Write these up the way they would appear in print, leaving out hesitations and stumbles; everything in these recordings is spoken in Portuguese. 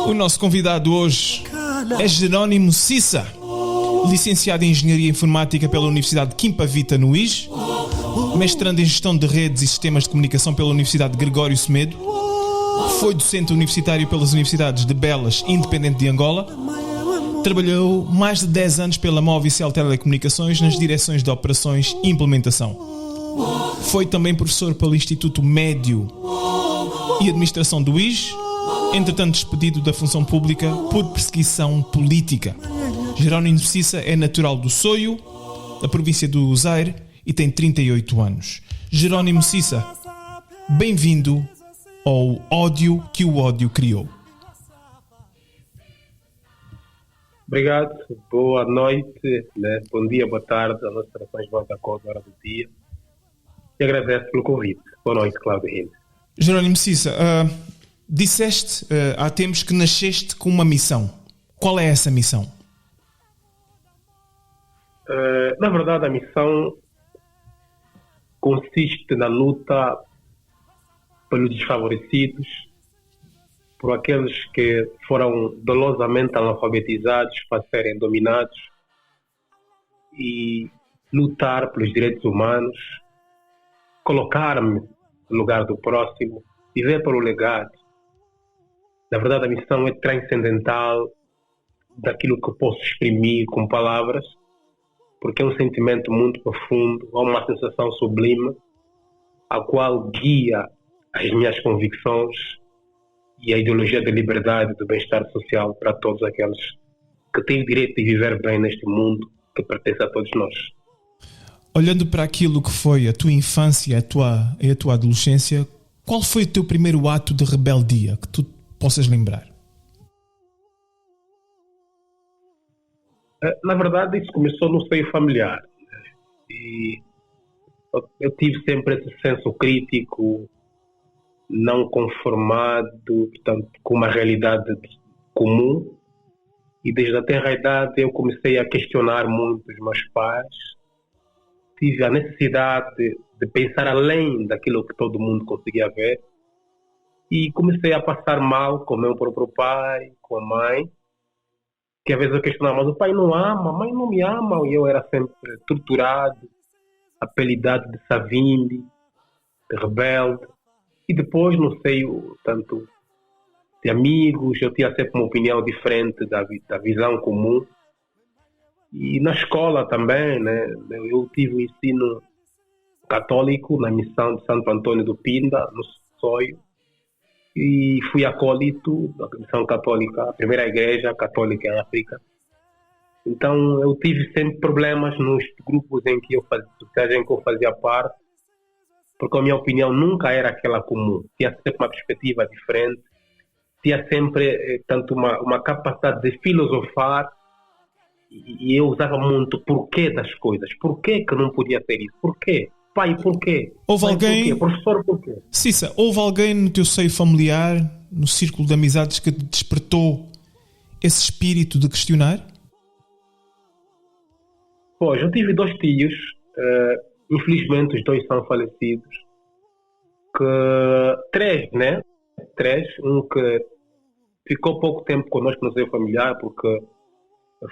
O nosso convidado hoje é Jerónimo Cissa, licenciado em Engenharia Informática pela Universidade de Quimpa Vita, no IJ, mestrando em Gestão de Redes e Sistemas de Comunicação pela Universidade de Gregório Semedo, foi docente universitário pelas Universidades de Belas e Independente de Angola, trabalhou mais de 10 anos pela Movicel Telecomunicações nas direções de Operações e Implementação. Foi também professor pelo Instituto Médio e Administração do IJ, entretanto despedido da função pública por perseguição política. Jerónimo Cissa é natural do Soio, da província do Zaire, e tem 38 anos. Jerónimo Cissa, bem-vindo ao Ódio que o Ódio Criou. Obrigado, boa noite, né? Bom dia, boa tarde, as nossas orações vão da cor da hora do dia. E agradeço pelo convite. Boa noite, Cláudio Henrique. Jerónimo Cissa, disseste há tempos que nasceste com uma missão. Qual é essa missão? Na verdade, a missão consiste na luta pelos desfavorecidos, por aqueles que foram dolosamente analfabetizados para serem dominados, e lutar pelos direitos humanos, colocar-me no lugar do próximo, viver pelo legado. Na verdade, a missão é transcendental daquilo que eu posso exprimir com palavras, porque é um sentimento muito profundo, é uma sensação sublime, a qual guia as minhas convicções e a ideologia da liberdade e do bem-estar social para todos aqueles que têm o direito de viver bem neste mundo que pertence a todos nós. Olhando para aquilo que foi a tua infância e a tua adolescência, qual foi o teu primeiro ato de rebeldia que tu possas lembrar? Na verdade, isso começou no seio familiar. E eu tive sempre esse senso crítico, não conformado, portanto, com uma realidade comum. E desde a tenra idade eu comecei a questionar muito os meus pais. Tive a necessidade de pensar além daquilo que todo mundo conseguia ver. E comecei a passar mal com o meu próprio pai, com a mãe, que às vezes eu questionava, mas o pai não ama, a mãe não me ama, e eu era sempre torturado, apelidado de savimbi, de rebelde. E depois, no seio tanto de amigos, eu tinha sempre uma opinião diferente da visão comum. E na escola também, né, eu tive o ensino católico na missão de Santo Antônio do Pinda, no Soio, e fui acólito da missão católica, a primeira igreja católica em África. Então eu tive sempre problemas nos grupos em que eu fazia parte, porque a minha opinião nunca era aquela comum, tinha sempre uma perspectiva diferente, tinha sempre tanto uma capacidade de filosofar, e eu usava muito o porquê das coisas, porquê que não podia ser isso, porquê? Pai, porquê? Houve Pai, alguém... porquê? Professor, porquê? Cissa, houve alguém no teu seio familiar, no círculo de amizades, que te despertou esse espírito de questionar? Pois, eu tive 2 tios, infelizmente os 2 são falecidos, três, né? 3, um que ficou pouco tempo connosco no seio familiar, porque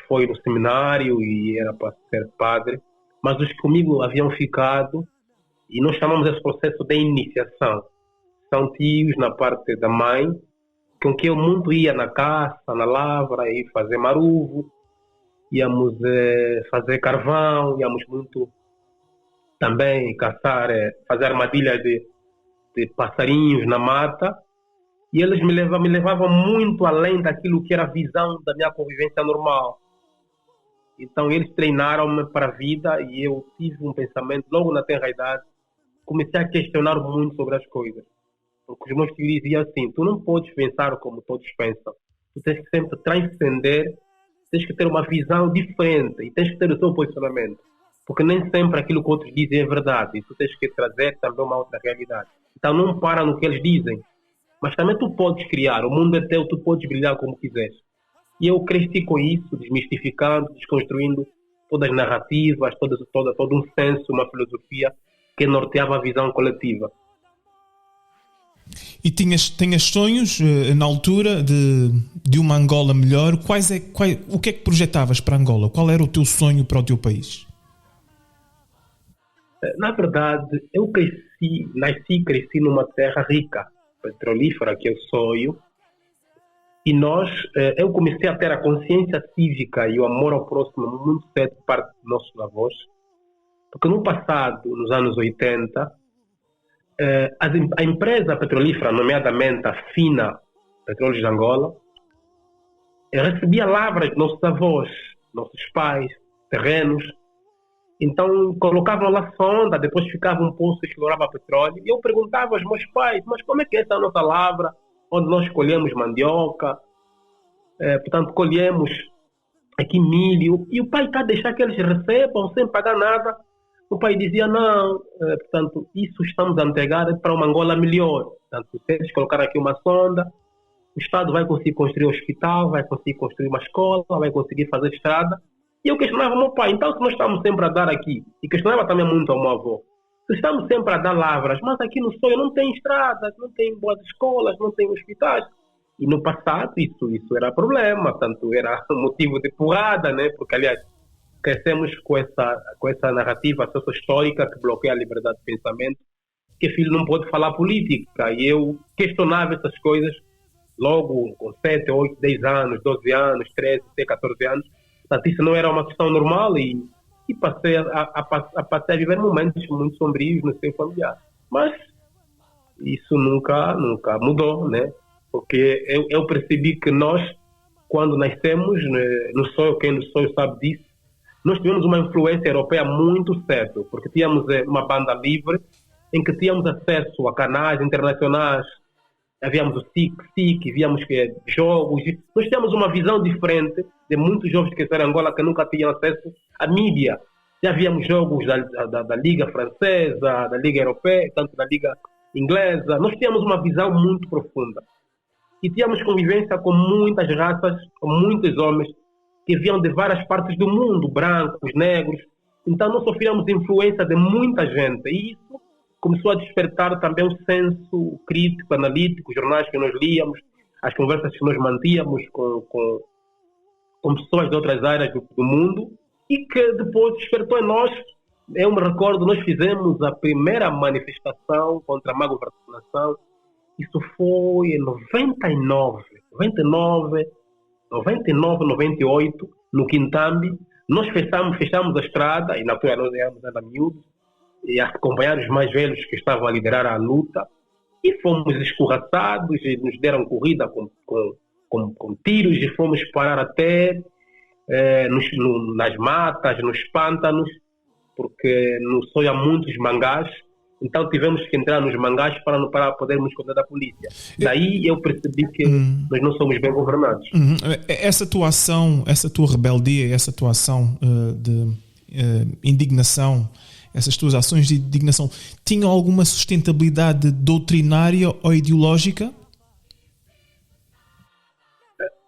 foi no seminário e era para ser padre, mas os que comigo haviam ficado, e nós chamamos esse processo de iniciação. São tios na parte da mãe, com quem eu muito ia na caça, na lavra, e fazer maruvo, íamos fazer carvão, íamos muito também caçar, fazer armadilhas de passarinhos na mata, e eles me levavam muito além daquilo que era a visão da minha convivência normal. Então eles treinaram-me para a vida, e eu tive um pensamento, logo na tenra idade, comecei a questionar muito sobre as coisas. Porque os meus tios diziam assim, tu não podes pensar como todos pensam, tu tens que sempre transcender, tens que ter uma visão diferente, e tens que ter o teu posicionamento. Porque nem sempre aquilo que outros dizem é verdade, e tu tens que trazer também uma outra realidade. Então não para no que eles dizem, mas também tu podes criar, o mundo é teu, tu podes brilhar como quiseres. E eu cresci com isso, desmistificando, desconstruindo todas as narrativas, todo um senso, uma filosofia que norteava a visão coletiva. E tinhas sonhos na altura de de uma Angola melhor, o que é que projetavas para Angola? Qual era o teu sonho para o teu país? Na verdade, eu nasci e cresci numa terra rica, petrolífera, que eu sonho. E eu comecei a ter a consciência cívica e o amor ao próximo muito cedo por parte dos nossos avós. Porque no passado, nos anos 80, a empresa petrolífera, nomeadamente a FINA, Petróleos de Angola, recebia lavras de nossos avós, nossos pais, terrenos. Então colocavam lá sonda, depois ficava um poço e explorava petróleo. E eu perguntava aos meus pais, mas como é que é essa nossa lavra, onde nós colhemos mandioca, portanto colhemos aqui milho, e o pai está a deixar que eles recebam sem pagar nada. O pai dizia, não, portanto, isso estamos a entregar para uma Angola melhor. Portanto, se eles colocarem aqui uma sonda, o Estado vai conseguir construir um hospital, vai conseguir construir uma escola, vai conseguir fazer estrada. E eu questionava meu pai, então se nós estamos sempre a dar aqui, e questionava também muito ao meu avô, se estamos sempre a dar lavras, mas aqui no sonho não tem estradas, não tem boas escolas, não tem hospitais. E no passado isso era problema, portanto era motivo de porrada, né? Porque aliás crescemos com essa narrativa sociohistórica que bloqueia a liberdade de pensamento, que filho não pode falar política. E eu questionava essas coisas logo com 7, 8, 10 anos, 12 anos, 13, até 14 anos. Portanto, isso não era uma questão normal e passei a viver momentos muito sombrios no seio familiar. Mas isso nunca mudou, né? Porque eu percebi que nós, quando nascemos, no sonho, quem no sonho sabe disso, nós tivemos uma influência europeia muito cedo, porque tínhamos uma banda livre em que tínhamos acesso a canais internacionais, havíamos o SIC, víamos jogos. Nós tínhamos uma visão diferente de muitos jovens que estão em Angola que nunca tinham acesso à mídia. Já víamos jogos da Liga Francesa, da Liga Europeia, tanto da Liga Inglesa. Nós tínhamos uma visão muito profunda. E tínhamos convivência com muitas raças, com muitos homens que vinham de várias partes do mundo, brancos, negros. Então nós sofríamos influência de muita gente. E isso começou a despertar também um senso crítico, analítico, os jornais que nós líamos, as conversas que nós mantínhamos com pessoas de outras áreas do mundo, e que depois despertou em nós. Eu me recordo, nós fizemos a primeira manifestação contra a má governação. Isso foi em 99, 98, no Quintambi. Nós fechamos a estrada, e na altura nós éramos ainda miúdos, e acompanhar os mais velhos que estavam a liderar a luta, e fomos escorraçados, e nos deram corrida com tiros, e fomos parar até nas matas, nos pântanos, porque no sonho há muitos mangás. Então tivemos que entrar nos mangás para podermos esconder da polícia. Daí eu percebi que nós não somos bem governados. Essa tua ação, essa tua rebeldia, essa tua ação de indignação, essas tuas ações de indignação, tinham alguma sustentabilidade doutrinária ou ideológica?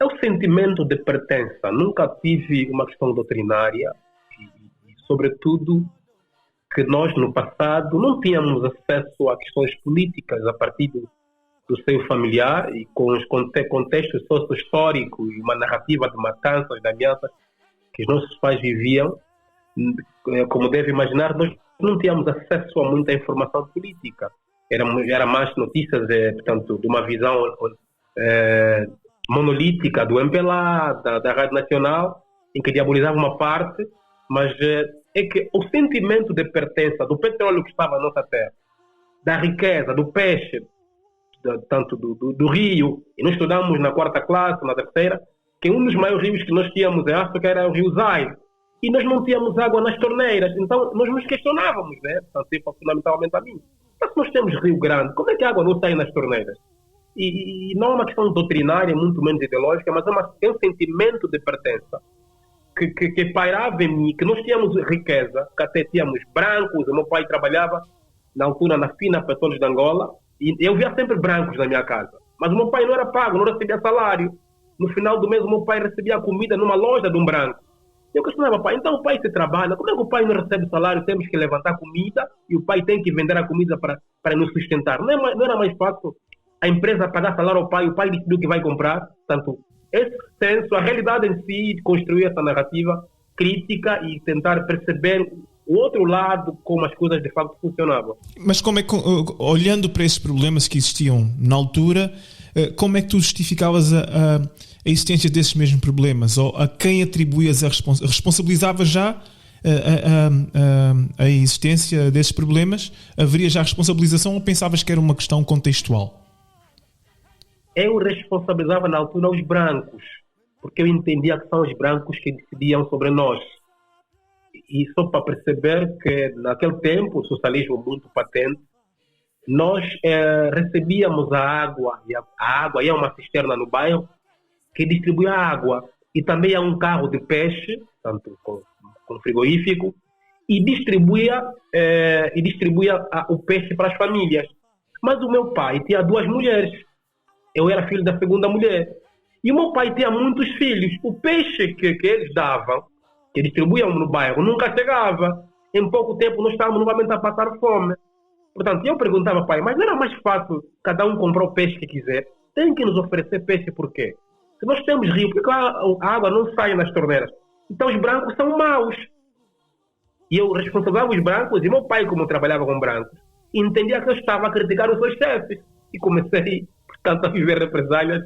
É o sentimento de pertença. Nunca tive uma questão doutrinária e sobretudo, que nós, no passado, não tínhamos acesso a questões políticas a partir do seio familiar e com os contextos socio-históricos e uma narrativa de matanças, de ameaças que os nossos pais viviam. Como deve imaginar, nós não tínhamos acesso a muita informação política. Era mais notícias, portanto, de uma visão monolítica do MPLA, da Rádio Nacional, em que diabolizava uma parte, mas é que o sentimento de pertença do petróleo que estava na nossa terra, da riqueza, do peixe, tanto do rio, e nós estudamos na 4ª classe, na 3ª, que um dos maiores rios que nós tínhamos em África era o rio Zaire, e nós não tínhamos água nas torneiras, então nós nos questionávamos, né? Portanto, fundamentalmente a mim. Mas se nós temos Rio Grande, como é que a água não sai nas torneiras? E não é uma questão doutrinária, muito menos ideológica, mas é um sentimento de pertença que pairava em mim, que nós tínhamos riqueza, que até tínhamos brancos. O meu pai trabalhava na altura na FINA Petróleos de Angola, e eu via sempre brancos na minha casa. Mas o meu pai não era pago, não recebia salário. No final do mês o meu pai recebia comida numa loja de um branco. Eu questionava, pai, então o pai se trabalha, como é que o pai não recebe salário? Temos que levantar comida e o pai tem que vender a comida para nos sustentar. Não era mais fácil a empresa pagar salário ao pai, o pai decidiu que vai comprar, portanto, esse senso, a realidade em si, de construir essa narrativa crítica e tentar perceber o outro lado, como as coisas de facto funcionavam. Mas como é que, olhando para esses problemas que existiam na altura, como é que tu justificavas a existência desses mesmos problemas? Ou a quem atribuías responsabilizavas já a existência desses problemas? Haveria já responsabilização ou pensavas que era uma questão contextual? Eu responsabilizava na altura os brancos, porque eu entendia que são os brancos que decidiam sobre nós. E só para perceber que naquele tempo, o socialismo muito patente, nós recebíamos a água, e a água ia a uma cisterna no bairro que distribuía água, e também ia um carro de peixe, tanto com frigorífico, e distribuía o peixe para as famílias. Mas o meu pai tinha 2 mulheres, eu era filho da segunda mulher, e o meu pai tinha muitos filhos. O peixe que eles davam, que distribuíam no bairro, nunca chegava. Em pouco tempo nós estávamos novamente a passar fome. Portanto, eu perguntava, pai, mas não era mais fácil cada um comprar o peixe que quiser? Tem que nos oferecer peixe por quê? Se nós temos rio, por que a água não sai nas torneiras? Então os brancos são maus. E eu responsabilizava os brancos, e meu pai, como trabalhava com brancos, entendia que eu estava a criticar os seus chefes. E comecei, portanto, a viver represálias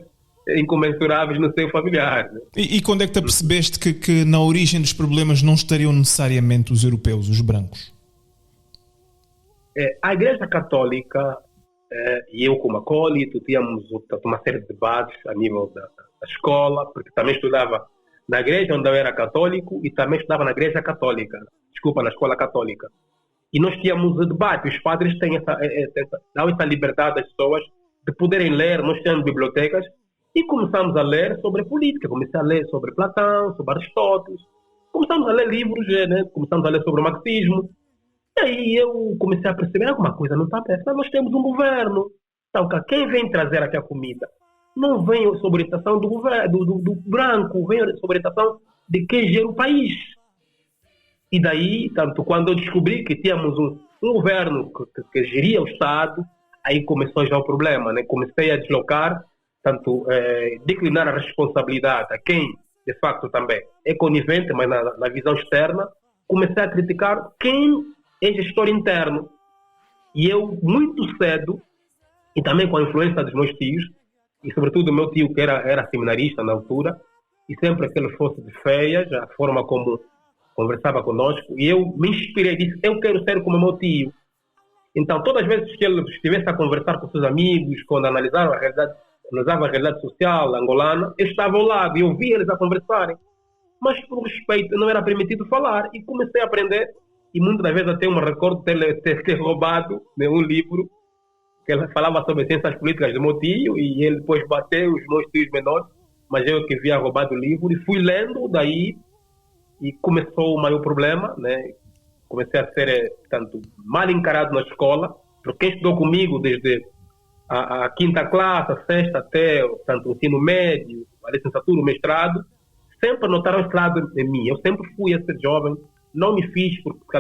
incomensuráveis no seio familiar. E quando é que te apercebeste que na origem dos problemas não estariam necessariamente os europeus, os brancos? A Igreja Católica e eu como acólito tínhamos uma série de debates a nível da escola, porque também estudava na igreja onde eu era católico e também estudava na Igreja Católica, na Escola Católica. E nós tínhamos debates, os padres dão essa liberdade às pessoas de poderem ler, nós tínhamos bibliotecas, e começamos a ler sobre política, comecei a ler sobre Platão, sobre Aristóteles, começamos a ler livros, né? Começamos a ler sobre o marxismo, e aí eu comecei a perceber alguma coisa não está certa. Nós temos um governo, então quem vem trazer aqui a comida não vem sob orientação do governo, do branco, vem sob orientação de quem gera o país. E daí, tanto quando eu descobri que tínhamos um governo que geria o Estado, aí começou já o problema, né? Comecei a deslocar, declinar a responsabilidade a quem, de facto, também é conivente, mas na visão externa, comecei a criticar quem é gestor interno. E eu, muito cedo, e também com a influência dos meus tios, e sobretudo do meu tio, que era seminarista na altura, e sempre que ele fosse de feias, a forma como conversava conosco, e eu me inspirei e disse, eu quero ser como meu tio. Então, todas as vezes que ele estivesse a conversar com seus amigos, quando analisavam a realidade social angolana, eu estava ao lado e ouvia eles a conversarem. Mas, por respeito, não era permitido falar. E comecei a aprender, e muitas das vezes até me recordo de ter roubado, né, um livro que ele falava sobre ciências políticas do meu tio, e ele depois bateu os meus tios menores, mas eu que havia roubado o livro, e fui lendo daí, e começou o maior problema, né? Comecei a ser, mal encarado na escola, porque quem estudou comigo desde a quinta classe, a sexta até o ensino médio, a licenciatura, o mestrado, sempre notaram esse lado em mim. Eu sempre fui esse jovem, não me fiz, porque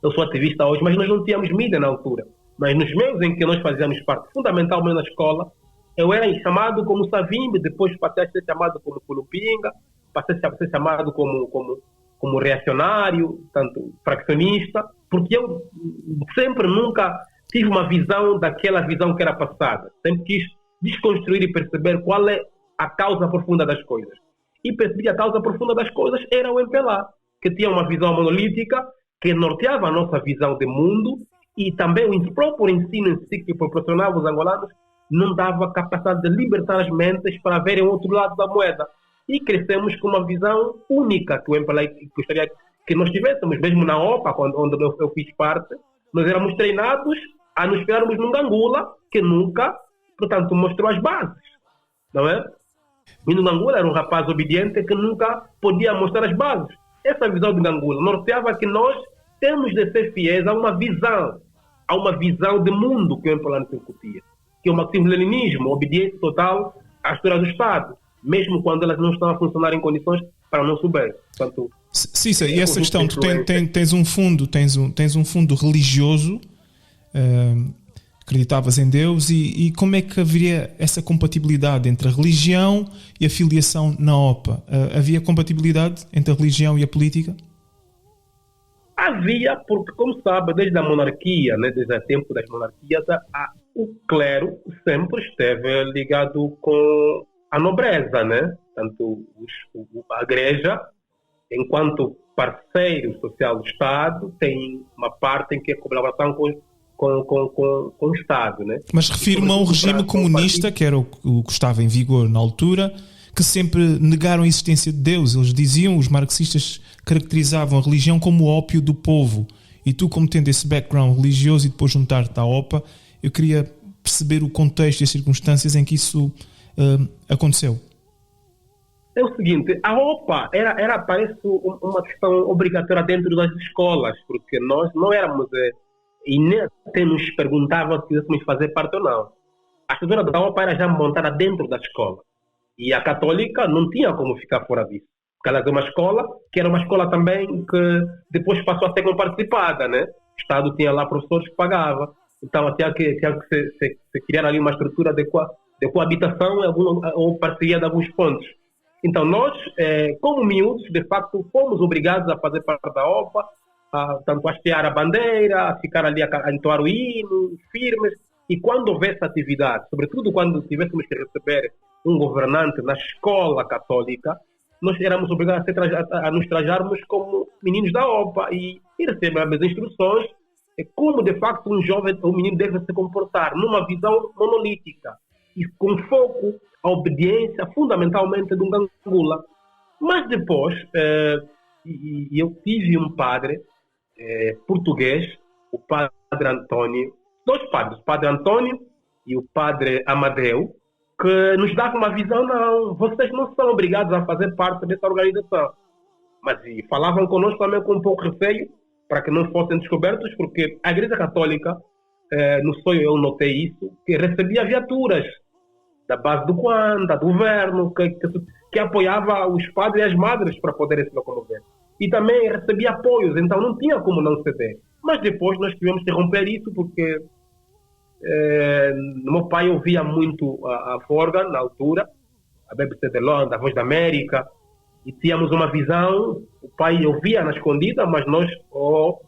eu sou ativista hoje, mas nós não tínhamos mídia na altura. Mas nos meios em que nós fazíamos parte, fundamentalmente na escola, eu era chamado como Savimbi, depois passei a ser chamado como Culupinga, passei a ser chamado como reacionário, fraccionista, porque eu sempre nunca tive uma visão daquela visão que era passada. Sempre quis desconstruir e perceber qual é a causa profunda das coisas. E percebi que a causa profunda das coisas era o MPLA, que tinha uma visão monolítica, que norteava a nossa visão de mundo, e também o próprio ensino em si que proporcionava os angolanos não dava capacidade de libertar as mentes para verem o outro lado da moeda. E crescemos com uma visão única que o MPLA gostaria que nós tivéssemos. Mesmo na OPA, onde eu fiz parte, nós éramos treinados a nos esperarmos num Gangula que nunca, portanto, mostrou as bases, não é? E no Gangula era um rapaz obediente que nunca podia mostrar as bases. Essa visão de Gangula norteava que nós temos de ser fiéis a uma visão de mundo que o MPLA nos incutia, que é o marxismo-leninismo, obediência total à história do Estado, mesmo quando elas não estão a funcionar em condições para não subir. Portanto, Cissa, e essa questão, tu tens um fundo religioso acreditavas em Deus e como é que haveria essa compatibilidade entre a religião e a filiação na OPA? Havia compatibilidade entre a religião e a política? Havia, porque, como sabe, desde a monarquia, né, desde o tempo das monarquias, o clero sempre esteve ligado com a nobreza, né? Tanto a igreja, enquanto parceiro social do Estado, tem uma parte em que é colaboração com o Estado, né? Mas refiro-me a um regime comunista, que era o que estava em vigor na altura, que sempre negaram a existência de Deus. Eles diziam, os marxistas caracterizavam a religião como o ópio do povo. E tu, como tendo esse background religioso e depois juntar-te à OPA, eu queria perceber o contexto e as circunstâncias em que isso aconteceu. É o seguinte, a OPA parece uma questão obrigatória dentro das escolas, porque nós não éramos, e nem até nos perguntavam se quiséssemos fazer parte ou não. A estrutura da OPA era já montada dentro da escola. E a católica não tinha como ficar fora disso. Porque ela era uma escola, que era uma escola também que depois passou a ser comparticipada, né? O Estado tinha lá professores que pagava. Então tinha que se criar ali uma estrutura de coabitação ou parceria de alguns pontos. Então nós, como miúdos, de facto, fomos obrigados a fazer parte da OPA, tanto a hastear a bandeira, a ficar ali a entoar o hino, firmes. E quando houvesse atividade, sobretudo quando tivéssemos que receber um governante na escola católica, nós éramos obrigados a nos trajarmos como meninos da OPA e recebermos as instruções como, de facto, um menino deve se comportar numa visão monolítica e com foco à obediência, fundamentalmente, de um gangula. Mas depois, eu tive um padre português, o padre António, dois padres, o padre António e o padre Amadeu, que nos davam uma visão, não, vocês não são obrigados a fazer parte dessa organização. Mas falavam conosco também com um pouco receio, para que não fossem descobertos, porque a Igreja Católica, no sonho eu notei isso, que recebia viaturas da base do Quan, do governo, que apoiava os padres e as madres para poderem se locomover. E também recebia apoios, então não tinha como não ceder. Mas depois nós tivemos que romper isso, porque meu pai ouvia muito a Forgan, na altura, a BBC de Londres, a Voz da América, e tínhamos uma visão, o pai ouvia na escondida, mas nós,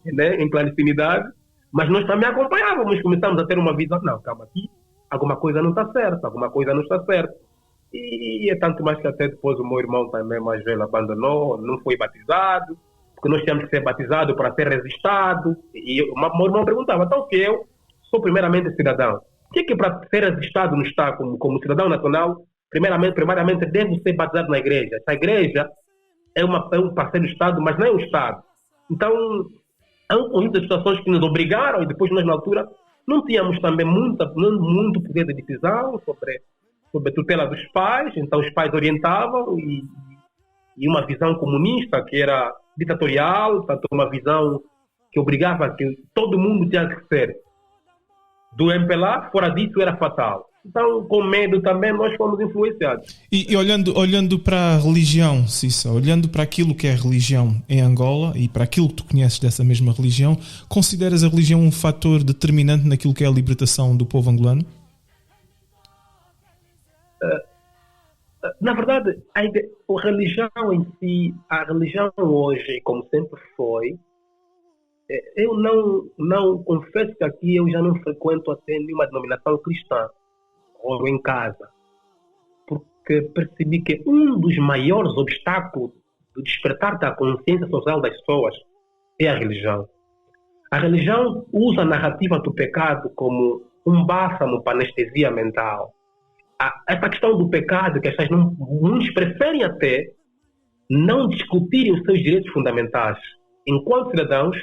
né, em clandestinidade, mas nós também acompanhávamos, começamos a ter uma visão, não, calma aqui, alguma coisa não está certa, alguma coisa não está certa. E é tanto mais que até depois o meu irmão também mais velho abandonou, não foi batizado, porque nós tínhamos que ser batizados para ser registrado. E o meu irmão perguntava, então que eu sou primeiramente cidadão. O que para ser registrado no Estado como cidadão nacional, primariamente devo ser batizado na igreja. Essa igreja é um parceiro do Estado, mas não é o Estado. Então, há um conjunto de situações que nos obrigaram, e depois nós, na altura, não tínhamos também muito poder de decisão sobre a tutela dos pais, então os pais orientavam e uma visão comunista que era ditatorial, portanto uma visão que obrigava que todo mundo tinha que ser do MPLA, fora disso era fatal. Então, com medo também, nós fomos influenciados. E olhando para a religião, Cissa, olhando para aquilo que é a religião em Angola e para aquilo que tu conheces dessa mesma religião, consideras a religião um fator determinante naquilo que é a libertação do povo angolano? Na verdade, a religião em si, a religião hoje, como sempre foi, eu não confesso que aqui eu já não frequento até nenhuma denominação cristã, ou em casa, porque percebi que um dos maiores obstáculos do despertar da consciência social das pessoas é a religião. A religião usa a narrativa do pecado como um bálsamo para anestesia mental. Essa questão do pecado, que as pessoas muitos preferem até não discutirem os seus direitos fundamentais enquanto cidadãos,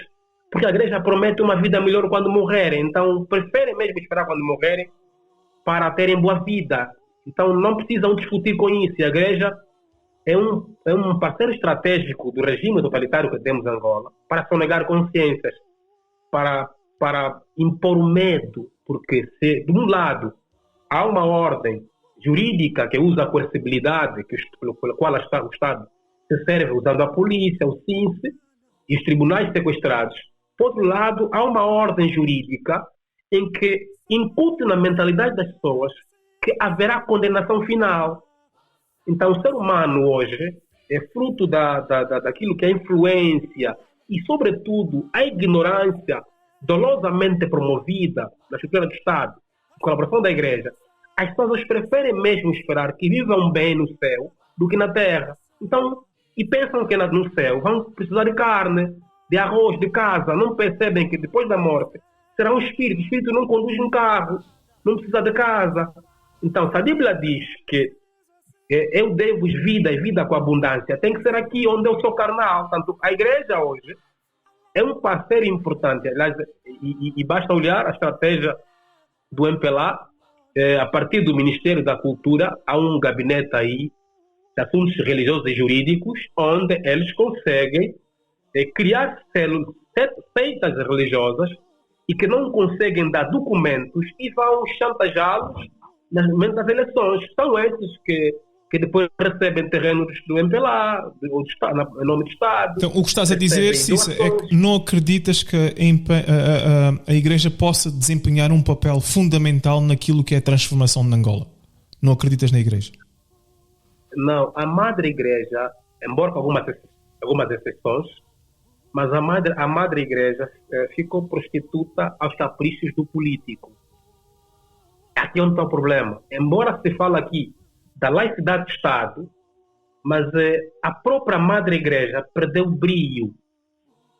porque a igreja promete uma vida melhor quando morrerem, então preferem mesmo esperar quando morrerem para terem boa vida. Então não precisam discutir com isso. E a igreja é um parceiro estratégico do regime totalitário que temos em Angola para sonegar consciências, para impor o medo, porque se de um lado há uma ordem jurídica que usa a coercibilidade, pelo qual o Estado se serve usando a polícia, o SINCE e os tribunais sequestrados. Por outro lado, há uma ordem jurídica em que incute na mentalidade das pessoas que haverá condenação final. Então, o ser humano hoje é fruto daquilo que é a influência e, sobretudo, a ignorância dolosamente promovida na estrutura do Estado, colaboração da Igreja. As pessoas preferem mesmo esperar que vivam bem no céu do que na terra. Então, e pensam que no céu vão precisar de carne, de arroz, de casa. Não percebem que depois da morte será um espírito. O espírito não conduz um carro, não precisa de casa. Então, se a Bíblia diz que eu dei-vos vida e vida com abundância, tem que ser aqui onde eu sou carnal. Portanto, a Igreja hoje é um parceiro importante. Aliás, e basta olhar a estratégia do MPLA. A partir do Ministério da Cultura, há um gabinete aí de assuntos religiosos e jurídicos, onde eles conseguem criar seitas religiosas e que não conseguem dar documentos e vão chantageá-los no momento das eleições. São esses que depois recebem terrenos do MPLA, em nome do Estado. Então, o que estás a dizer, Cissa, é que não acreditas que a Igreja possa desempenhar um papel fundamental naquilo que é a transformação de Angola? Não acreditas na Igreja? Não, a Madre Igreja, embora com algumas exceções, mas a Madre Igreja ficou prostituta aos caprichos do político. Aqui é onde está o problema. Embora se fale aqui da laicidade do Estado, mas a própria Madre Igreja perdeu o brilho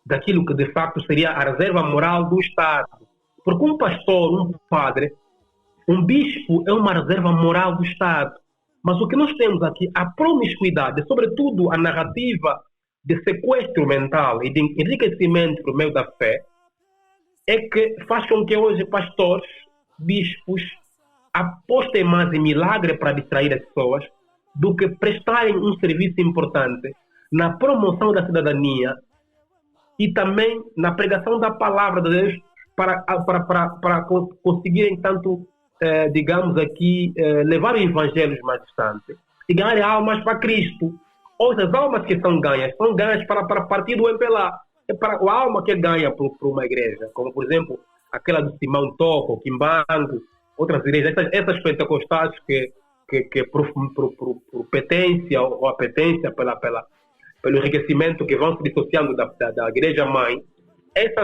daquilo que de facto seria a reserva moral do Estado. Porque um pastor, um padre, um bispo é uma reserva moral do Estado. Mas o que nós temos aqui, a promiscuidade, sobretudo a narrativa de sequestro mental e de enriquecimento por meio da fé, é que faz com que hoje pastores, bispos, apostem mais em milagre para distrair as pessoas do que prestarem um serviço importante na promoção da cidadania e também na pregação da palavra de Deus para conseguirem tanto, digamos aqui, levar o evangelho mais distante e ganhar almas para Cristo. Ou as almas que são ganhas para partir do MPLA. É para a alma que ganha para uma igreja, como por exemplo aquela do Simão Toco, Quimbango, outras igrejas, essas pentecostais que por petência ou apetência pelo enriquecimento que vão se dissociando da igreja-mãe,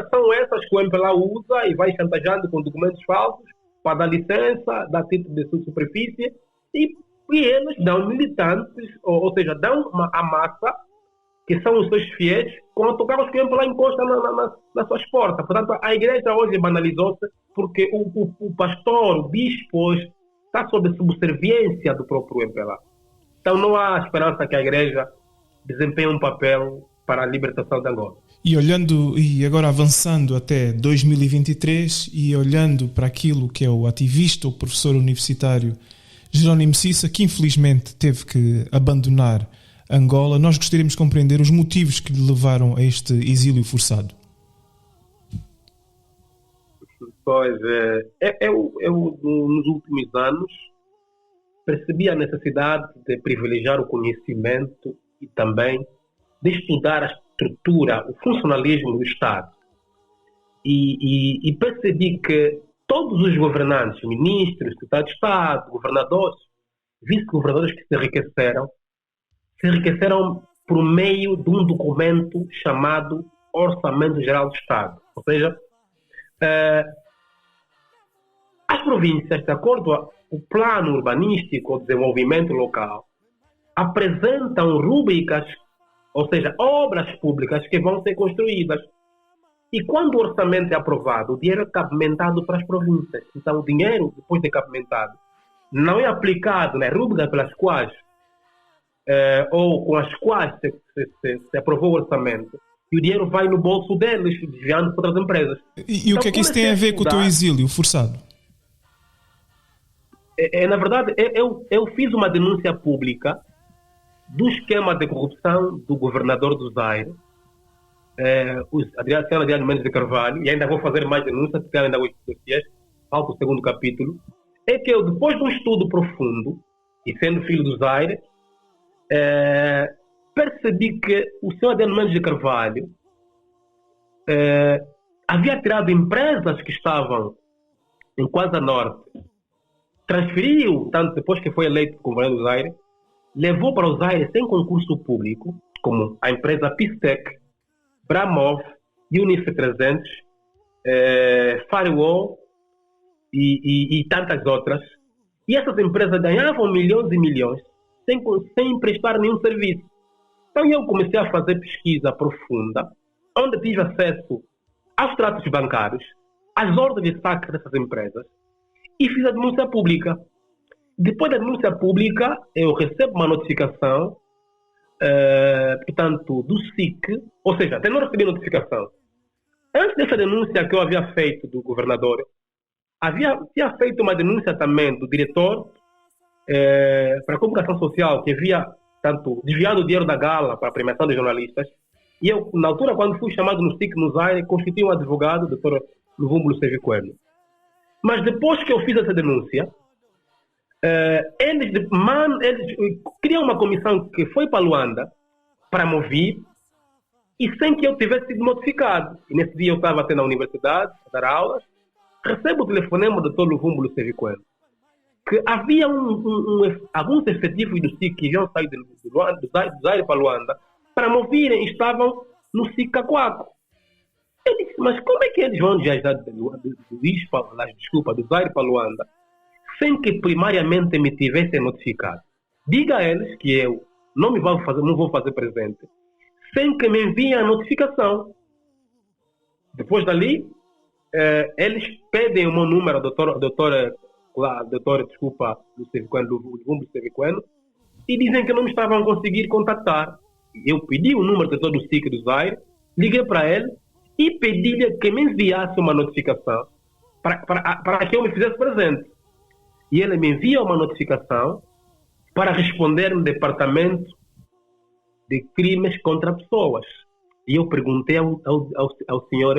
são essas que o MPLA usa e vai chantageando com documentos falsos para dar licença, dar título de superfície e eles dão militantes, ou seja, dão a massa que são os seus fiéis com autocarros que o MPLA encosta nas suas portas. Portanto, a igreja hoje banalizou-se porque o pastor, o bispo hoje está sob subserviência do próprio MPLA. Então não há esperança que a igreja desempenhe um papel para a libertação de Angola. E agora avançando até 2023 e olhando para aquilo que é o ativista, o professor universitário Jerónimo Cissa, que infelizmente teve que abandonar Angola, nós gostaríamos de compreender os motivos que lhe levaram a este exílio forçado. Pois, eu nos últimos anos percebi a necessidade de privilegiar o conhecimento e também de estudar a estrutura, o funcionalismo do Estado. E percebi que todos os governantes, ministros, secretários de Estado, governadores, vice-governadores que se enriqueceram por meio de um documento chamado Orçamento Geral do Estado. Ou seja, as províncias, de acordo com o plano urbanístico ou desenvolvimento local, apresentam rúbricas, ou seja, obras públicas que vão ser construídas. E quando o orçamento é aprovado, o dinheiro é capimentado para as províncias. Então, o dinheiro, depois de capimentado, não é aplicado nas rúbricas pelas quais, ou com as quais se aprovou o orçamento, e o dinheiro vai no bolso deles, desviando para outras empresas. E então, o que é que isso tem a ver com o teu exílio forçado? Na verdade, eu fiz uma denúncia pública do esquema de corrupção do governador do Zaire, Adriano Mendes de Carvalho, e ainda vou fazer mais denúncias, porque ainda hoje falta o segundo capítulo. É que eu, depois de um estudo profundo, e sendo filho do Zaire, percebi que o senhor Adriano Mendes de Carvalho havia tirado empresas que estavam em Quasa Norte, transferiu, tanto depois que foi eleito governador do Zaire, levou para o Zaire sem concurso público, como a empresa Pistec, Bramov, Unif 300, Firewall e tantas outras. E essas empresas ganhavam milhões e milhões sem prestar nenhum serviço. Então eu comecei a fazer pesquisa profunda, onde tive acesso aos tratos bancários, às ordens de saque dessas empresas, e fiz a denúncia pública. Depois da denúncia pública, eu recebo uma notificação, portanto, do SIC, ou seja, até não recebi notificação. Antes dessa denúncia que eu havia feito do governador, tinha feito uma denúncia também do diretor para a comunicação social, que havia, tanto, desviado o dinheiro da gala para a premiação de jornalistas. E eu, na altura, quando fui chamado no SIC, no Zaire, constituí um advogado, o Dr. Luvumbulo Sevicoeno. Mas depois que eu fiz essa denúncia, eles criam uma comissão que foi para Luanda para me ouvir, e sem que eu tivesse sido notificado. E nesse dia eu estava até na universidade, a dar aulas, recebo o telefonema do Dr. Luvumbulo Sevicoeno, que havia alguns efetivos do SIC que iam sair do Zaire para Luanda para me ouvirem, estavam no SIC Cacoaco. Eu disse, mas como é que eles vão viajar do Zaire para Luanda sem que primariamente me tivessem notificado? Diga a eles que eu não vou fazer presente sem que me enviem a notificação. Depois dali, eles pedem o meu número, doutor Luvumbulo Sevicoeno, e dizem que não me estavam a conseguir contactar. Eu pedi o número do doutor do SIC do Zaire, liguei para ele e pedi-lhe que me enviasse uma notificação para que eu me fizesse presente. E ele me envia uma notificação para responder no departamento de crimes contra pessoas. E eu perguntei ao senhor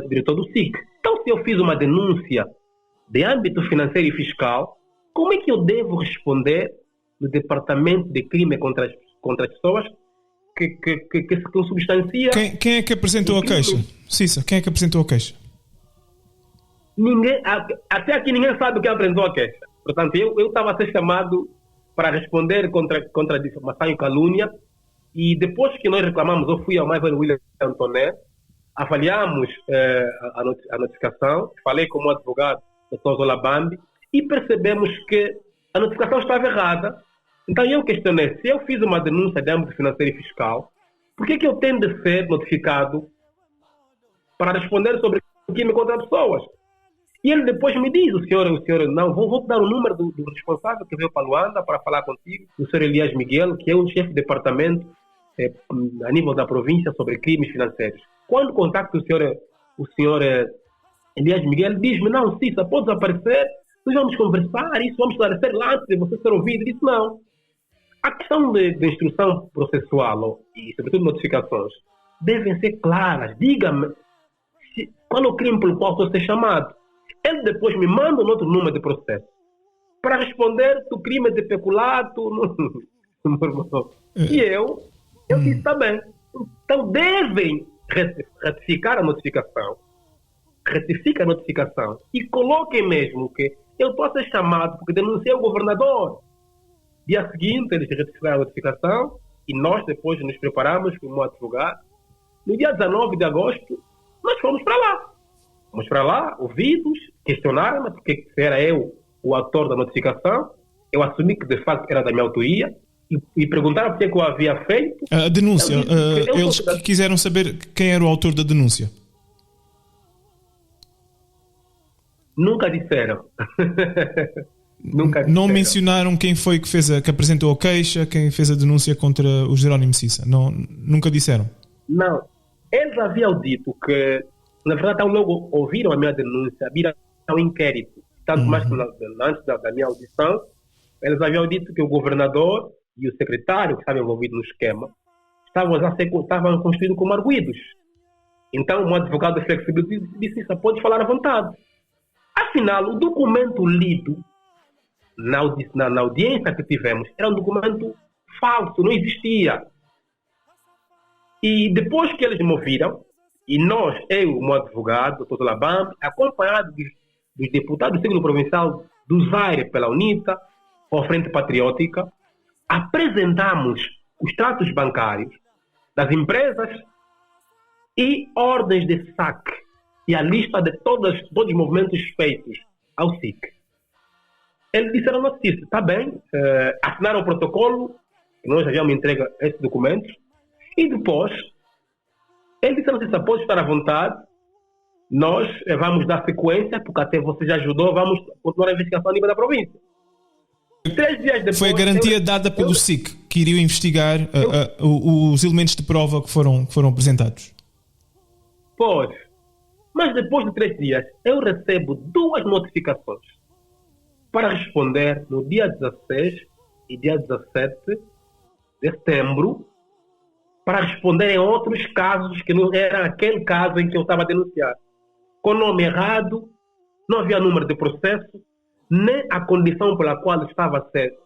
diretor do SIC, então se eu fiz uma denúncia de âmbito financeiro e fiscal, como é que eu devo responder no departamento de crime contra as pessoas que se consubstancia? Quem é que apresentou a queixa? Cissa, quem é que apresentou a queixa? Ninguém, até aqui ninguém sabe quem apresentou a queixa. Portanto, eu estava a ser chamado para responder contra a difamação e calúnia, e depois que nós reclamamos, eu fui ao mais velho William Antoné, avaliamos a notificação, falei com o advogado Dr. Zola Bambi, e percebemos que a notificação estava errada. Então eu questionei, se eu fiz uma denúncia de âmbito financeiro e fiscal, por que eu tenho de ser notificado para responder sobre crime contra pessoas? E ele depois me diz, o senhor não, vou dar o número do responsável que veio para Luanda para falar contigo, o senhor Elias Miguel, que é o chefe de departamento a nível da província sobre crimes financeiros. Quando contacto o senhor Elias Miguel, diz-me, não, Cissa, pode aparecer, nós vamos conversar, isso vamos esclarecer lá antes de você ser ouvido. Ele disse, não. A questão de instrução processual e, sobretudo, notificações devem ser claras. Diga-me qual é o crime pelo qual estou a ser chamado. Ele depois me manda um outro número de processo para responder se o crime é de peculato. E eu disse, está bem. Então devem retificar a notificação. Retifica a notificação e coloquem mesmo que eu estou a ser chamado porque denunciei o governador. Dia seguinte, eles retificaram a notificação e nós depois nos preparamos como advogado. No dia 19 de agosto, nós fomos para lá. Fomos para lá, ouvidos, questionaram-me porque era eu o autor da notificação. Eu assumi que de facto era da minha autoria e perguntaram por que eu havia feito. A denúncia, eles quiseram saber quem era o autor da denúncia. Nunca disseram. Nunca disseram. Não mencionaram quem foi que apresentou a queixa, quem fez a denúncia contra o Jerónimo Cissa. Nunca disseram. Não. Eles haviam dito que, na verdade, logo ouviram a minha denúncia, viram um inquérito. Tanto mais que antes da minha audição, eles haviam dito que o governador e o secretário que estavam envolvidos no esquema estavam constituídos como arguidos. Então, um advogado de flexibilidade disse isso, pode falar à vontade. Afinal, o documento lido na audiência que tivemos era um documento falso, não existia. E depois que eles me ouviram, E nós, eu, como advogado, Dr. Labambe, acompanhado dos deputados do Círculo Provincial do Zaire pela UNITA, ou a Frente Patriótica, apresentamos os tratos bancários das empresas e ordens de saque e a lista de todos os movimentos feitos ao SIC. Eles disseram nossa, está bem, assinaram o protocolo, nós havíamos entregue esses documentos, e depois, eles disseram assim, após estar à vontade, nós vamos dar sequência, porque até você já ajudou, vamos continuar a investigação a nível da província. 3 dias depois... Foi a garantia dada pelo SIC, que iriam investigar os elementos de prova que foram apresentados. Pois, mas depois de 3 dias, eu recebo 2 notificações para responder no dia 16 e dia 17 de setembro, para responder em outros casos que não era aquele caso em que eu estava a denunciar. Com nome errado, não havia número de processo, nem a condição pela qual estava a ser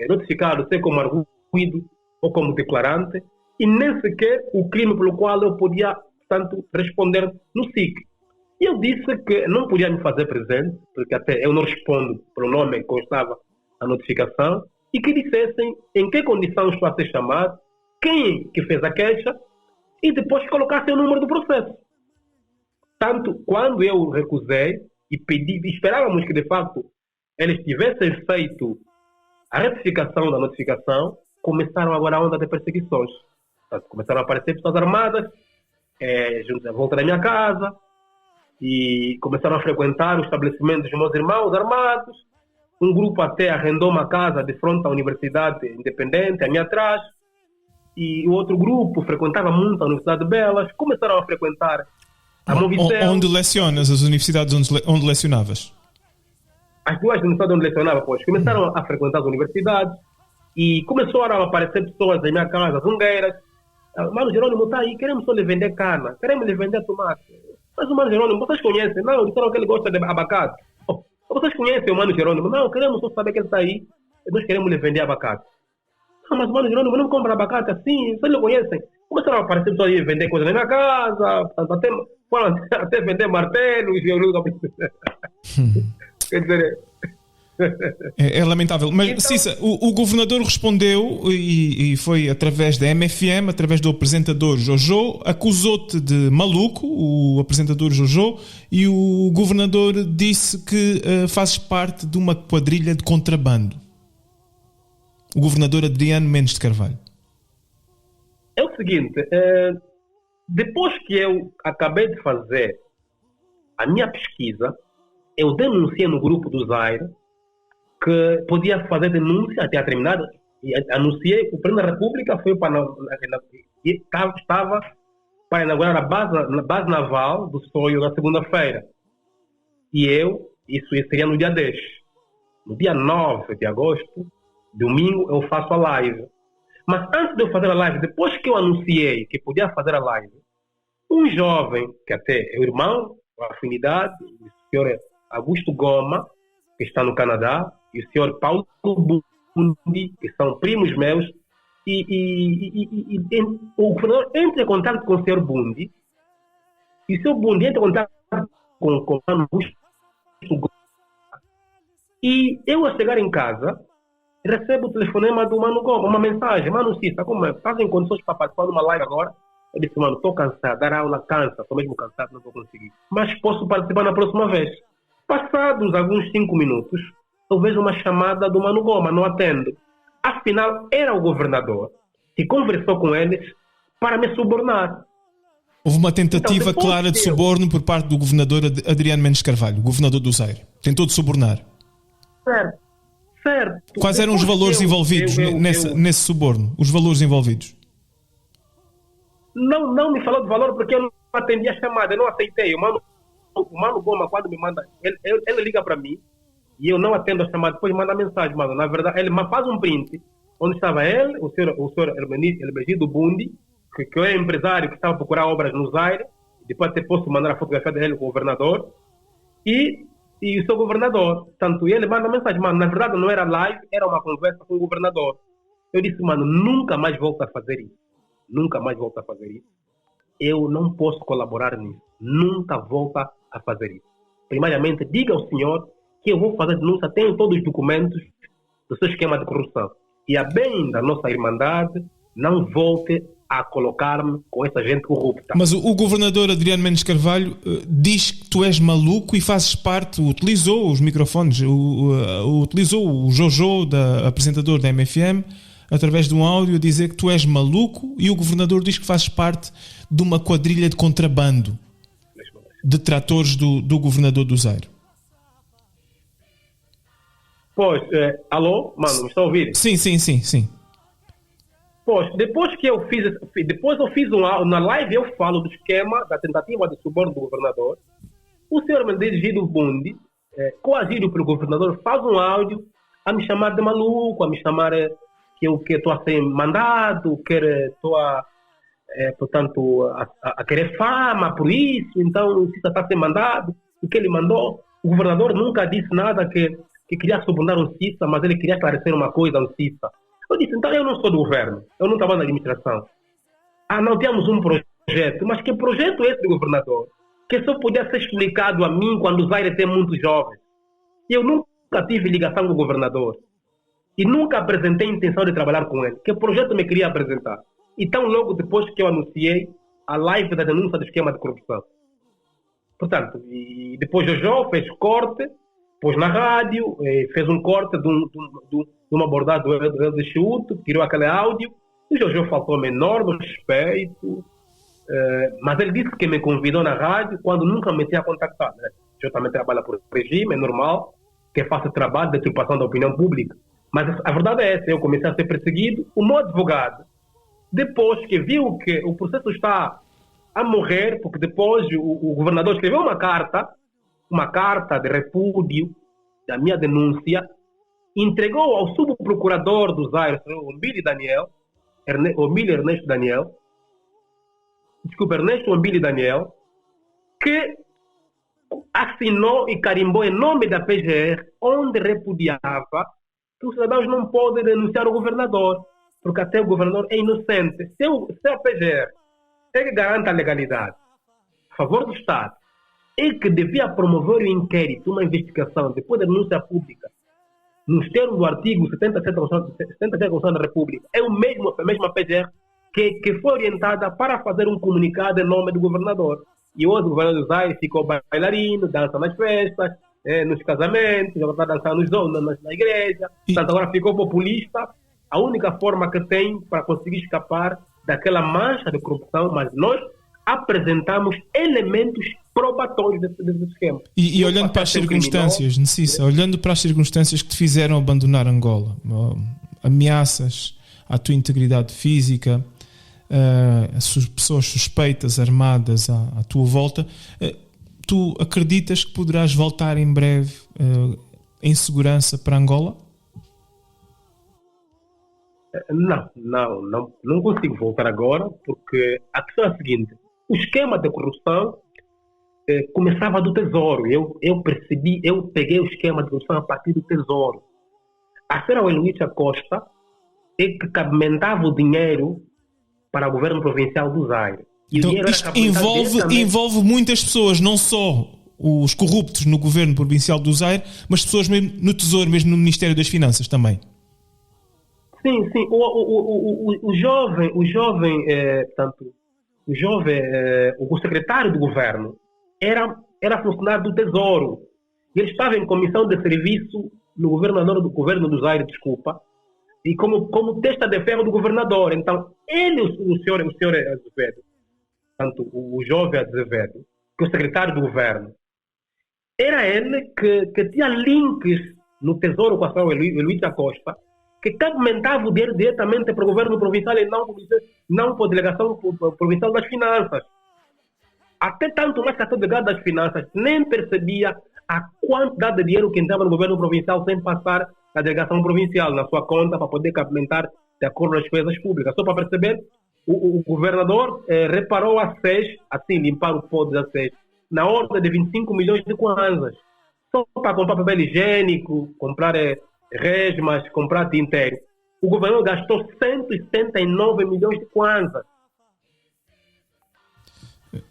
notificado, ser como arguido ou como declarante, e nem sequer o crime pelo qual eu podia, portanto, responder no SIC. E eu disse que não podia me fazer presente, porque até eu não respondo pelo nome que constava a notificação, e que dissessem em que condição estou a ser chamado, quem que fez a queixa, e depois colocassem o número do processo. Tanto, quando eu recusei e pedi, esperávamos que de facto eles tivessem feito a retificação da notificação, começaram agora a onda de perseguições. Portanto, começaram a aparecer pessoas armadas, junto à volta da minha casa, e começaram a frequentar o estabelecimento dos meus irmãos armados. Um grupo até arrendou uma casa de frente à Universidade Independente, a minha atrás, e o outro grupo frequentava muito a Universidade de Belas, começaram a frequentar a Movicel. Onde lecionas? As universidades onde lecionavas? As 2 universidades onde lecionava, pois, começaram a frequentar as universidades e começaram a aparecer pessoas em minha casa, zungueiras. Mano Jerônimo está aí, queremos só lhe vender cana, queremos lhe vender tomate. Mas o Mano Jerônimo, vocês conhecem? Não, disseram que ele gosta de abacate. Oh, vocês conhecem o Mano Jerônimo? Não, queremos só saber que ele está aí, nós queremos lhe vender abacate. Não, mas o Mano Jerônimo não compra abacate assim, vocês não conhecem. Começaram a aparecer pessoas aí vender coisas na minha casa, até vender martelo e violino. Quer dizer... É lamentável. Mas, então, Cissa, o governador respondeu e foi através da MFM, através do apresentador Jojo, acusou-te de maluco, o apresentador Jojo, e o governador disse que fazes parte de uma quadrilha de contrabando. O governador Adriano Mendes de Carvalho. É o seguinte, depois que eu acabei de fazer a minha pesquisa, eu denunciei no grupo do Zaire que podia fazer denúncia até a terminar, e anunciei, o Presidente da República foi para estava para inaugurar a base naval do Soio na segunda-feira. E isso seria no dia 10. No dia 9 de agosto, domingo, eu faço a live. Mas antes de eu fazer a live, depois que eu anunciei que podia fazer a live, um jovem, que até é o irmão, a afinidade, o senhor Augusto Goma, que está no Canadá, e o senhor Paulo Bundi, que são primos meus, e o governador entra em contato com o senhor Bundi, e o senhor Bundi entra em contato com o Augusto Goma, e eu, a chegar em casa, recebo o telefonema do Mano Goma, uma mensagem: Mano Cissa, como é? Fazem condições para participar numa live agora? Eu disse: mano, estou cansado, dar aula cansa, estou mesmo cansado, não vou conseguir. Mas posso participar na próxima vez. Passados alguns 5 minutos, eu vejo uma chamada do Mano Goma, não atendo. Afinal, era o governador que conversou com eles para me subornar. Houve uma tentativa clara de suborno por parte do governador Adriano Mendes Carvalho, governador do Zaire. Tentou de subornar. Certo. Quais eram os valores envolvidos nesse suborno? Os valores envolvidos? Não me falou de valor porque eu não atendi a chamada, eu não aceitei. O Mano Goma, quando me manda, ele liga para mim e eu não atendo a chamada, depois manda mensagem, mano. Na verdade, ele faz um print onde estava ele, o senhor Hermenegildo Bundi, que é empresário que estava a procurar obras no Zaire, depois até posso mandar a fotografia dele com o governador, e o seu governador. Tanto ele manda mensagem, mano, na verdade não era live, era uma conversa com o governador. Eu disse, mano, nunca mais volto a fazer isso. Nunca mais volto a fazer isso. eu não posso colaborar nisso. Nunca volta a fazer isso. Primariamente, diga ao senhor que eu vou fazer denúncia, tenho todos os documentos do seu esquema de corrupção. E a bem da nossa irmandade, não volte a colocar-me com essa gente corrupta. Mas o governador Adriano Mendes Carvalho diz que tu és maluco e fazes parte, utilizou os microfones, utilizou o Jojo, apresentador da MFM, através de um áudio, a dizer que tu és maluco, e o governador diz que fazes parte de uma quadrilha de contrabando de tratores do governador do Zaire. Pois, alô, mano, me está a ouvir? Sim. Pois, depois eu fiz na live, eu falo do esquema da tentativa de suborno do governador. O senhor Mendes Bundi, coagido pelo governador, faz um áudio a me chamar de maluco, a me chamar que eu estou a ser mandado, que estou portanto, a querer fama por isso, então o Cissa está a ser mandado, o que ele mandou. O governador nunca disse nada que queria subornar o Cissa, mas ele queria esclarecer uma coisa ao Cissa. Eu disse, então eu não sou do governo, eu não estava na administração. Não temos um projeto, mas que projeto é esse do governador? Que só podia ser explicado a mim quando o Zaire tem muitos jovens. Eu nunca tive ligação com o governador. E nunca apresentei intenção de trabalhar com ele. Que projeto me queria apresentar? Então, logo depois que eu anunciei a live da denúncia do esquema de corrupção. Portanto, e depois o João fez corte, pôs na rádio, fez um corte de uma abordagem do Elder Chuto, tirou aquele áudio. O Jojo faltou-me enorme respeito, mas ele disse que me convidou na rádio quando nunca me tinha contactado. Né? Eu também trabalho por regime, é normal, que faço trabalho de deturpação da opinião pública. Mas a verdade é essa, eu comecei a ser perseguido. O meu advogado, depois que viu que o processo está a morrer, porque depois o governador escreveu uma carta de repúdio da minha denúncia, entregou ao subprocurador do Zaire, Ernesto Ombili Daniel, que assinou e carimbou em nome da PGR, onde repudiava que os cidadãos não podem denunciar o governador, porque até o governador é inocente. Se a PGR é que garante a legalidade a favor do Estado, é que devia promover um inquérito, uma investigação, depois da denúncia pública, nos termos do artigo 77 da Constituição da República, é a mesma PGR que foi orientada para fazer um comunicado em nome do governador. E hoje o governador do Zaire ficou bailarino, dança nas festas, nos casamentos, agora está dançando na igreja, portanto agora ficou populista. A única forma que tem para conseguir escapar daquela mancha de corrupção, mas nós apresentamos elementos probatórios desse esquema. E olhando para as circunstâncias, Ncissa, olhando para as circunstâncias que te fizeram abandonar Angola, ameaças à tua integridade física, pessoas suspeitas, armadas à tua volta, tu acreditas que poderás voltar em breve em segurança para Angola? Não consigo voltar agora, porque a questão é a seguinte: o esquema de corrupção começava do Tesouro. Eu peguei o esquema de corrupção a partir do Tesouro. A senhora Heloísa Costa é que cabimentava o dinheiro para o governo provincial do Zaire. Então, isto envolve muitas pessoas, não só os corruptos no governo provincial do Zaire, mas pessoas mesmo no Tesouro, mesmo no Ministério das Finanças também. Sim. O secretário do governo era funcionário do Tesouro. E ele estava em comissão de serviço no governo do Zaire, e como testa de ferro do governador. Então, o senhor Azevedo, portanto, o jovem Azevedo, que é o secretário do governo, era ele que tinha links no Tesouro com a senhora Heloísa Costa, que cabimentava o dinheiro diretamente para o governo provincial e não para a delegação provincial das finanças. Até tanto mais que a delegada das finanças nem percebia a quantidade de dinheiro que entrava no governo provincial sem passar na delegação provincial, na sua conta, para poder cabimentar de acordo com as despesas públicas. Só para perceber, o governador reparou a SES, assim, limpar o pó da SES, na ordem de 25 milhões de kwanzas. Só para comprar papel higiênico, comprar resmas, comprar tinteiro. O governador gastou 179 milhões de kwanzas.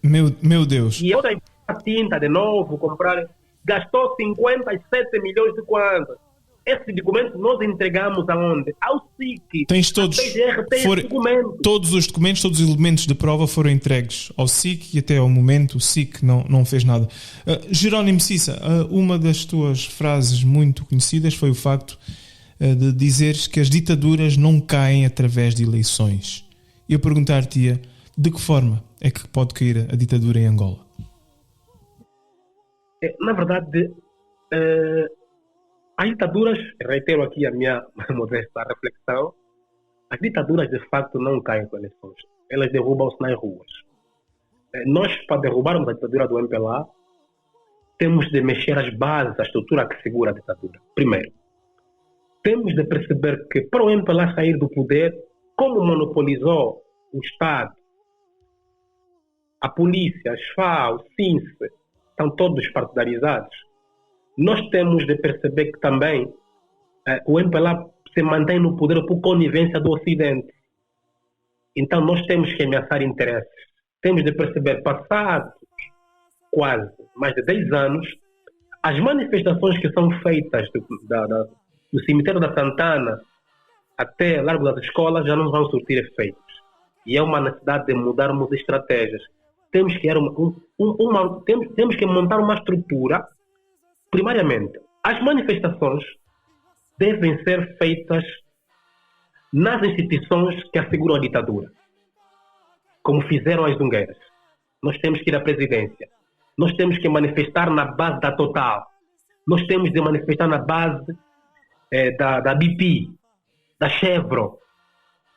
Meu Deus. E outra tinta de novo, comprar, gastou 57 milhões de kwanzas. Esses documentos nós entregamos aonde? Ao SIC. Tens todos, A PGR tem esse documento. todos os documentos, todos os elementos de prova foram entregues ao SIC e até ao momento o SIC não fez nada. Jerónimo Cissa, uma das tuas frases muito conhecidas foi o facto de dizeres que as ditaduras não caem através de eleições. Eu perguntar-te-ia de que forma é que pode cair a ditadura em Angola? Na verdade, as ditaduras, reitero aqui a minha modesta reflexão, as ditaduras de facto não caem com eleições, elas derrubam-se nas ruas. Nós, para derrubarmos a ditadura do MPLA, temos de mexer as bases, a estrutura que segura a ditadura. Primeiro, temos de perceber que para o MPLA sair do poder, como monopolizou o Estado, a polícia, as FA, o SINCE, estão todos partidarizados. Nós temos de perceber que também o MPLA se mantém no poder por conivência do Ocidente. Então nós temos que ameaçar interesses. Temos de perceber, passados quase mais de 10 anos, as manifestações que são feitas do cemitério da Santana até Largo das Escolas já não vão surtir efeitos. E é uma necessidade de mudarmos estratégias. Temos que, temos que montar uma estrutura. Primariamente, as manifestações devem ser feitas nas instituições que asseguram a ditadura, como fizeram as Dungueiras. Nós temos que ir à presidência. Nós temos que manifestar na base da Total. Nós temos de manifestar na base da BP, da Chevron.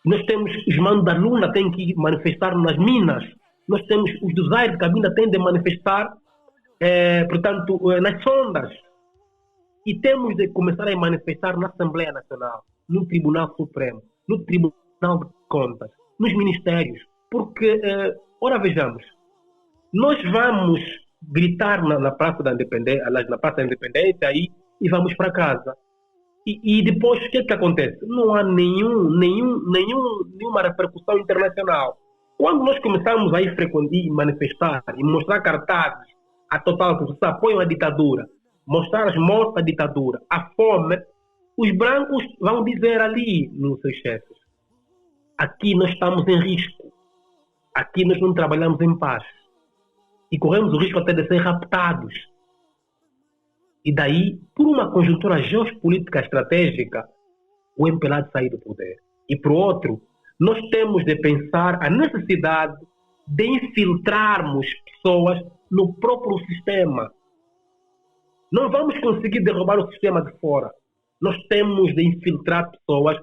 Nós temos, os manos da Luna têm que manifestar nas minas. Nós temos, os do Zaire de Cabinda têm de manifestar portanto, nas sondas. E temos de começar a manifestar na Assembleia Nacional, no Tribunal Supremo, no Tribunal de Contas, nos ministérios. Porque, ora vejamos, nós vamos gritar na Praça da Independência, na Praça da Independência aí, e vamos para casa. E depois, o que é que acontece? Não há nenhuma repercussão internacional. Quando nós começamos a ir frequentar, manifestar e mostrar cartazes a Total que vocês apoiam a ditadura, mostrar as mortes da ditadura, a fome, os brancos vão dizer ali nos seus chefes: aqui nós estamos em risco, aqui nós não trabalhamos em paz e corremos o risco até de ser raptados. E daí, por uma conjuntura geopolítica estratégica, o MPLA de sair do poder. E por outro, nós temos de pensar a necessidade de infiltrarmos pessoas no próprio sistema. Não vamos conseguir derrubar o sistema de fora. Nós temos de infiltrar pessoas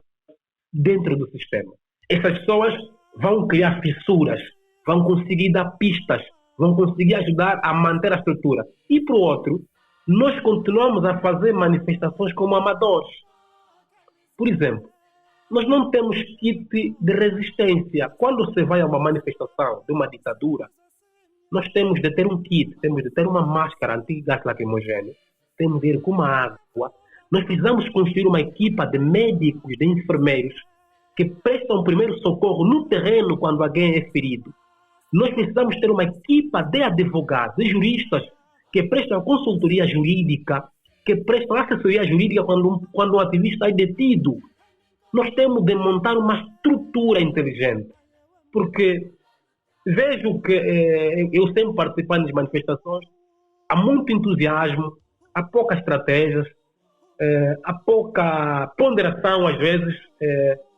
dentro do sistema. Essas pessoas vão criar fissuras, vão conseguir dar pistas, vão conseguir ajudar a manter a estrutura. E por outro, nós continuamos a fazer manifestações como amadores. Por exemplo, nós não temos kit de resistência. Quando você vai a uma manifestação de uma ditadura, nós temos de ter um kit, temos de ter uma máscara anti-gás lacrimogéneo, temos de ir com uma água. Nós precisamos construir uma equipa de médicos, de enfermeiros, que prestam primeiro socorro no terreno quando alguém é ferido. Nós precisamos ter uma equipa de advogados, de juristas, que prestam consultoria jurídica, que prestam assessoria jurídica quando um ativista é detido. Nós temos de montar uma estrutura inteligente, porque vejo que eu sempre participando de manifestações, há muito entusiasmo, há poucas estratégias, há pouca ponderação, às vezes,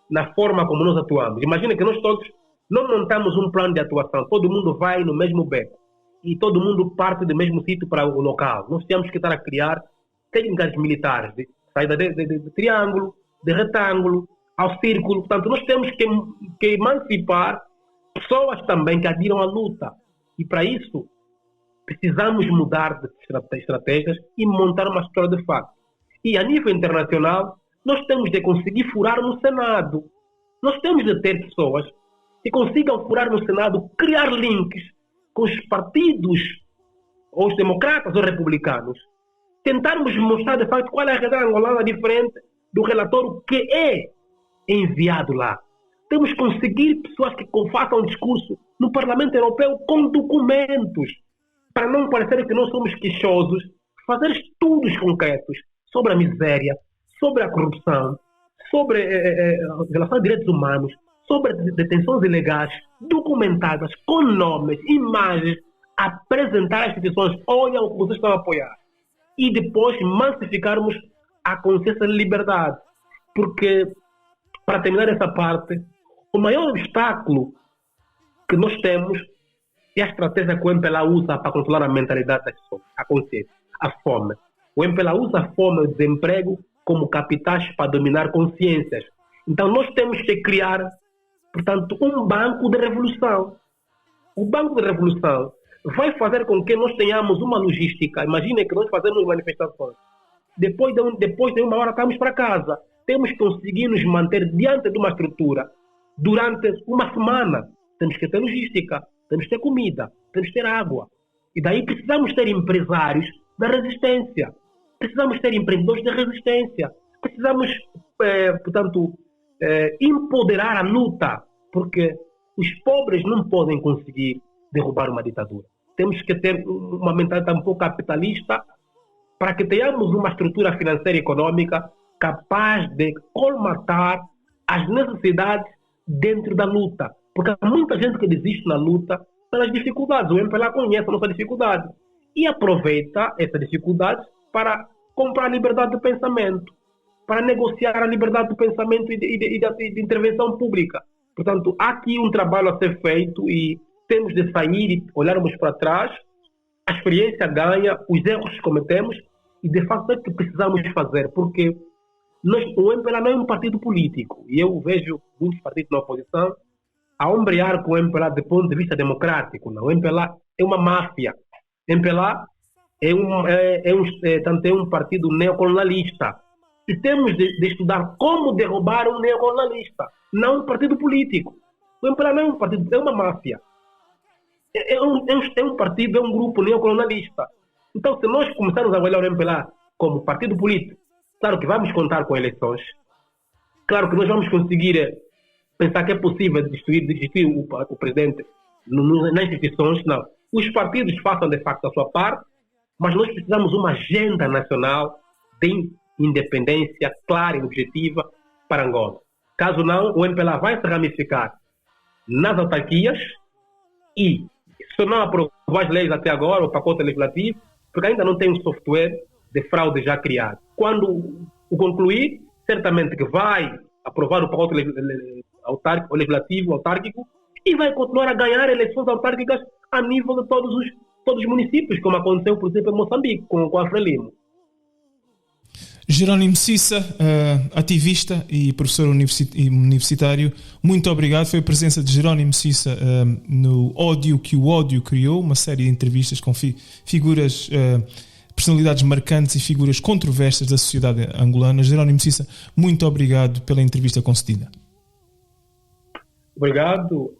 na forma como nós atuamos. Imagina que nós todos não montamos um plano de atuação, todo mundo vai no mesmo beco e todo mundo parte do mesmo sítio para o local. Nós temos que estar a criar técnicas militares de saída de triângulo, de retângulo, ao círculo. Portanto, nós temos que emancipar pessoas também que adiram à luta. E para isso, precisamos mudar de estratégias e montar uma história de fato. E a nível internacional, nós temos de conseguir furar no Senado. Nós temos de ter pessoas que consigam furar no Senado, criar links com os partidos, ou os democratas ou republicanos, tentarmos mostrar de facto qual é a realidade angolana diferente do relatório que é enviado lá. Temos que conseguir pessoas que façam um discurso no Parlamento Europeu com documentos, para não parecer que nós somos queixosos, fazer estudos concretos sobre a miséria, sobre a corrupção, sobre a relação a direitos humanos, sobre detenções ilegais, documentadas, com nomes, imagens, apresentar às instituições, olha o que vocês estão a apoiar. E depois massificarmos a consciência de liberdade. Porque, para terminar essa parte, o maior obstáculo que nós temos é a estratégia que o MPLA usa para controlar a mentalidade das pessoas, a consciência, a fome. O MPLA usa a fome e o desemprego como capitais para dominar consciências. Então nós temos que criar, portanto, um banco de revolução. O banco de revolução vai fazer com que nós tenhamos uma logística. Imaginem que nós fazemos manifestações. Depois de uma hora estamos para casa. Temos que conseguir nos manter diante de uma estrutura durante uma semana. Temos que ter logística, temos que ter comida, temos que ter água. E daí precisamos ter empresários da resistência. Precisamos ter empreendedores da resistência. Precisamos, portanto, empoderar a luta, porque os pobres não podem conseguir derrubar uma ditadura. Temos que ter uma mentalidade um pouco capitalista para que tenhamos uma estrutura financeira e econômica capaz de colmatar as necessidades dentro da luta. Porque há muita gente que desiste na luta pelas dificuldades. O MPLA conhece a nossa dificuldade e aproveita essa dificuldade para comprar a liberdade de pensamento, para negociar a liberdade de pensamento e de intervenção pública. Portanto, há aqui um trabalho a ser feito e temos de sair e olharmos para trás, a experiência ganha, os erros que cometemos e de facto é o que precisamos fazer, porque o MPLA não é um partido político e eu vejo muitos partidos na oposição a ombrear com o MPLA do ponto de vista democrático. Não, o MPLA é uma máfia. O MPLA é um partido neocolonialista. E temos de estudar como derrubar um neocolonialista, não um partido político. O MPLA não é um partido, é uma máfia. É um partido, é um grupo neocolonialista. Então, se nós começarmos a olhar o MPLA como partido político, claro que vamos contar com eleições, claro que nós vamos conseguir pensar que é possível destituir o presidente nas instituições, não. Os partidos façam de facto a sua parte, mas nós precisamos de uma agenda nacional de independência clara e objetiva para Angola. Caso não, o MPLA vai se ramificar nas autarquias e, se não aprovar as leis até agora, o pacote legislativo, porque ainda não tem um software de fraude já criado. Quando o concluir, certamente que vai aprovar o pacote legislativo autárquico e vai continuar a ganhar eleições autárquicas a nível de todos os municípios, como aconteceu, por exemplo, em Moçambique, com a Frelimo. Jerónimo Cissa, ativista e professor universitário, muito obrigado. Foi a presença de Jerónimo Cissa no Ódio que o Ódio criou, uma série de entrevistas com figuras, personalidades marcantes e figuras controversas da sociedade angolana. Jerónimo Cissa, muito obrigado pela entrevista concedida. Obrigado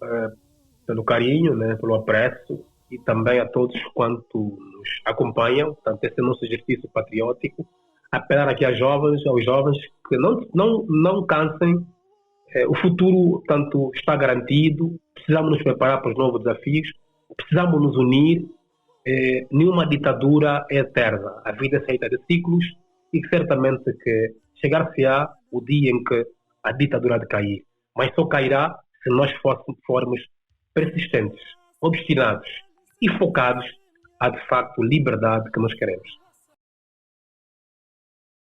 pelo carinho, né, pelo apreço e também a todos quanto nos acompanham. Portanto, esse é o nosso exercício patriótico. Apelar aqui aos jovens que não cansem. O futuro, portanto, está garantido. Precisamos nos preparar para os novos desafios. Precisamos nos unir. Nenhuma ditadura é eterna. A vida é feita de ciclos e certamente que chegar-se-á o dia em que a ditadura há de cair. Mas só cairá se nós formos persistentes, obstinados e focados à, de facto, liberdade que nós queremos.